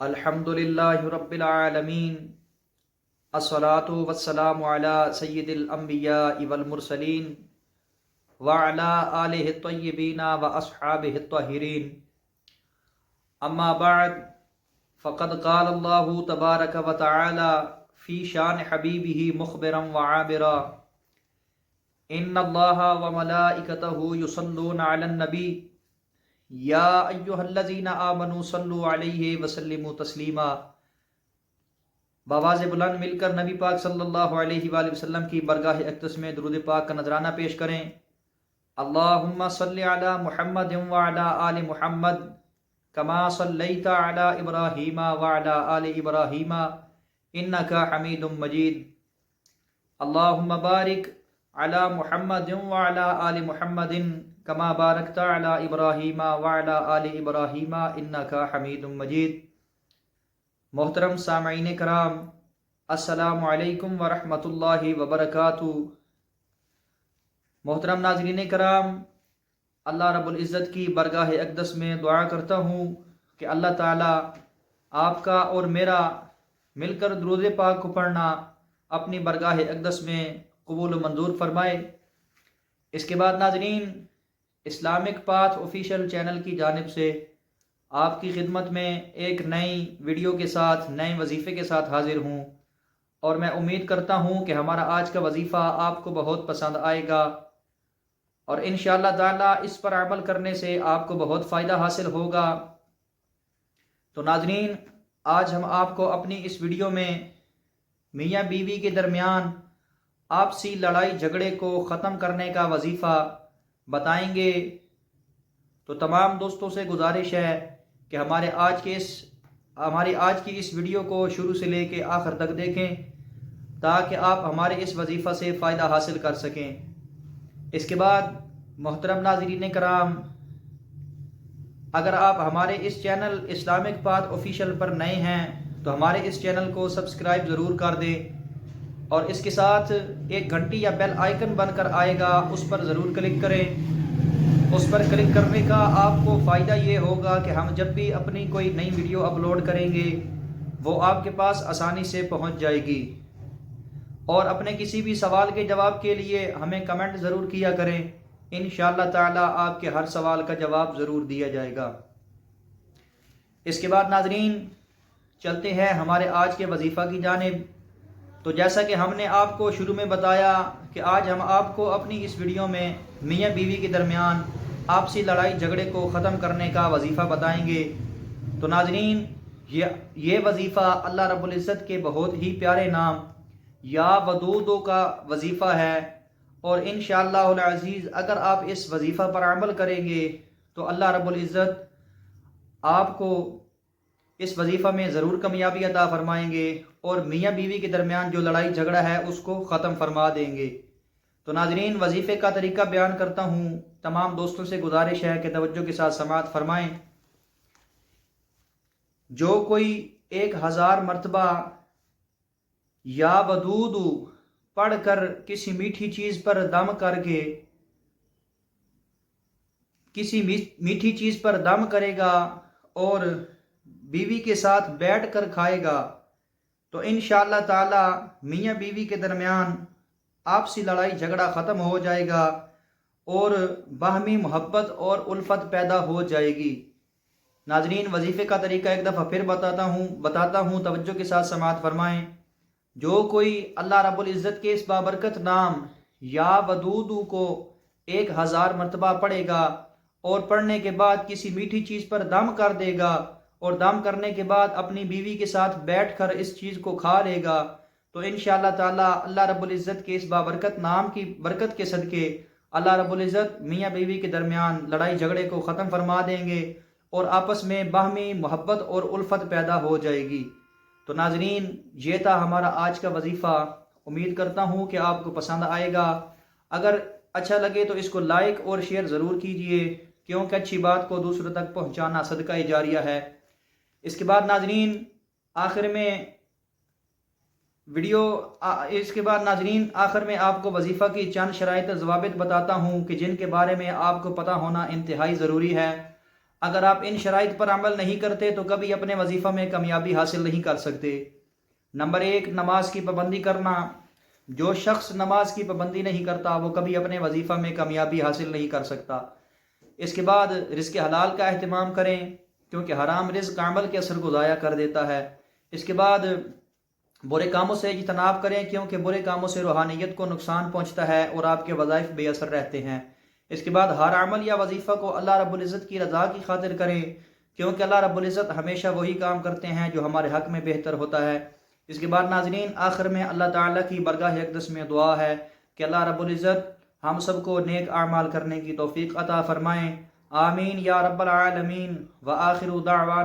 الحمد للہ رب العالمین، الصلاۃ والسلام علی سید الانبیاء والمرسلین وعلی آلہ الطیبین واصحابہ الطاہرین، اما بعد فقد قال اللہ تبارک وتعالی فی شان حبیبہ مخبرا وعابرا ان اللہ وملائکتہ یصلون علی النبی یا ایہا الذین آمنوا صلوا علیہ وسلموا تسلیما۔ بآواز بلند مل کر نبی پاک صلی اللہ علیہ وآلہ وسلم کی برگاہ اقدس میں درود پاک کا نذرانہ پیش کریں۔ اللہم صلی علی محمد وعلی آل محمد کما صلیت علی ابراہیم وعلی آل ابراہیم انک حمید مجید۔ اللہم بارک علی محمد وعلی آل محمد کما بارکت علی ابراہیم وعلی آل ابراہیم انک حمید مجید۔ محترم سامعین کرام، السلام علیکم ورحمۃ اللہ وبرکاتہ۔ محترم ناظرین کرام، اللہ رب العزت کی برگاہ اقدس میں دعا کرتا ہوں کہ اللہ تعالیٰ آپ کا اور میرا مل کر درود پاک کو پڑھنا اپنی برگاہ اقدس میں قبول و منظور فرمائے۔ اس کے بعد ناظرین، اسلامک پاتھ آفیشیل چینل کی جانب سے آپ کی خدمت میں ایک نئی ویڈیو کے ساتھ، نئے وظیفے کے ساتھ حاضر ہوں، اور میں امید کرتا ہوں کہ ہمارا آج کا وظیفہ آپ کو بہت پسند آئے گا، اور انشاءاللہ تعالی اس پر عمل کرنے سے آپ کو بہت فائدہ حاصل ہوگا۔ تو ناظرین، آج ہم آپ کو اپنی اس ویڈیو میں میاں بیوی کے درمیان آپسی لڑائی جھگڑے کو ختم کرنے کا وظیفہ بتائیں گے۔ تو تمام دوستوں سے گزارش ہے کہ ہماری آج کی اس ویڈیو کو شروع سے لے کے آخر تک دیکھیں تاکہ آپ ہمارے اس وظیفہ سے فائدہ حاصل کر سکیں۔ اس کے بعد محترم ناظرین کرام، اگر آپ ہمارے اس چینل اسلامک پاتھ آفیشیل پر نئے ہیں تو ہمارے اس چینل کو سبسکرائب ضرور کر دیں، اور اس کے ساتھ ایک گھنٹی یا بیل آئیکن بن کر آئے گا، اس پر ضرور کلک کریں۔ اس پر کلک کرنے کا آپ کو فائدہ یہ ہوگا کہ ہم جب بھی اپنی کوئی نئی ویڈیو اپلوڈ کریں گے وہ آپ کے پاس آسانی سے پہنچ جائے گی، اور اپنے کسی بھی سوال کے جواب کے لیے ہمیں کمنٹ ضرور کیا کریں، انشاءاللہ تعالی آپ کے ہر سوال کا جواب ضرور دیا جائے گا۔ اس کے بعد ناظرین، چلتے ہیں ہمارے آج کے وظیفہ کی جانب۔ تو جیسا کہ ہم نے آپ کو شروع میں بتایا کہ آج ہم آپ کو اپنی اس ویڈیو میں میاں بیوی کے درمیان آپسی لڑائی جھگڑے کو ختم کرنے کا وظیفہ بتائیں گے۔ تو ناظرین، یہ وظیفہ اللہ رب العزت کے بہت ہی پیارے نام یا ودودوں کا وظیفہ ہے، اور انشاءاللہ العزیز اگر آپ اس وظیفہ پر عمل کریں گے تو اللہ رب العزت آپ کو اس وظیفہ میں ضرور کامیابی عطا فرمائیں گے، اور میاں بیوی کے درمیان جو لڑائی جھگڑا ہے اس کو ختم فرما دیں گے۔ تو ناظرین، وظیفے کا طریقہ بیان کرتا ہوں، تمام دوستوں سے گزارش ہے کہ توجہ کے ساتھ سماعت فرمائیں۔ جو کوئی 1000 مرتبہ یا ودود پڑھ کر کسی میٹھی چیز پر دم کر کے کسی میٹھی چیز پر دم کرے گا اور بیوی کے ساتھ بیٹھ کر کھائے گا تو انشاءاللہ تعالی میاں بیوی کے درمیان آپسی لڑائی جھگڑا ختم ہو جائے گا، اور باہمی محبت اور الفت پیدا ہو جائے گی۔ ناظرین، وظیفے کا طریقہ ایک دفعہ پھر بتاتا ہوں، توجہ کے ساتھ سماعت فرمائیں۔ جو کوئی اللہ رب العزت کے اس بابرکت نام یا ودود کو 1000 مرتبہ پڑھے گا، اور پڑھنے کے بعد کسی میٹھی چیز پر دم کر دے گا، اور دم کرنے کے بعد اپنی بیوی کے ساتھ بیٹھ کر اس چیز کو کھا لے گا، تو انشاءاللہ تعالی اللہ رب العزت کے اس بابرکت نام کی برکت کے صدقے اللہ رب العزت میاں بیوی کے درمیان لڑائی جھگڑے کو ختم فرما دیں گے، اور آپس میں باہمی محبت اور الفت پیدا ہو جائے گی۔ تو ناظرین، یہ تھا ہمارا آج کا وظیفہ، امید کرتا ہوں کہ آپ کو پسند آئے گا۔ اگر اچھا لگے تو اس کو لائک اور شیئر ضرور کیجئے، کیونکہ اچھی بات کو دوسروں تک پہنچانا صدقہ جاریہ ہے۔ اس کے بعد ناظرین، آخر میں آپ کو وظیفہ کی چند شرائط و ضوابط بتاتا ہوں کہ جن کے بارے میں آپ کو پتہ ہونا انتہائی ضروری ہے۔ اگر آپ ان شرائط پر عمل نہیں کرتے تو کبھی اپنے وظیفہ میں کامیابی حاصل نہیں کر سکتے۔ نمبر 1، نماز کی پابندی کرنا۔ جو شخص نماز کی پابندی نہیں کرتا وہ کبھی اپنے وظیفہ میں کامیابی حاصل نہیں کر سکتا۔ اس کے بعد رزق حلال کا اہتمام کریں، کیونکہ حرام رزق عمل کے اثر کو ضائع کر دیتا ہے۔ اس کے بعد برے کاموں سے اجتناب کریں، کیونکہ برے کاموں سے روحانیت کو نقصان پہنچتا ہے اور آپ کے وظائف بے اثر رہتے ہیں۔ اس کے بعد ہر عمل یا وظیفہ کو اللہ رب العزت کی رضا کی خاطر کریں، کیونکہ اللہ رب العزت ہمیشہ وہی کام کرتے ہیں جو ہمارے حق میں بہتر ہوتا ہے۔ اس کے بعد ناظرین، آخر میں اللہ تعالیٰ کی بارگاہ اقدس میں دعا ہے کہ اللہ رب العزت ہم سب کو نیک اعمال کرنے کی توفیق عطا فرمائیں۔ آمین یا رب العالمین۔ وآخر دعوانا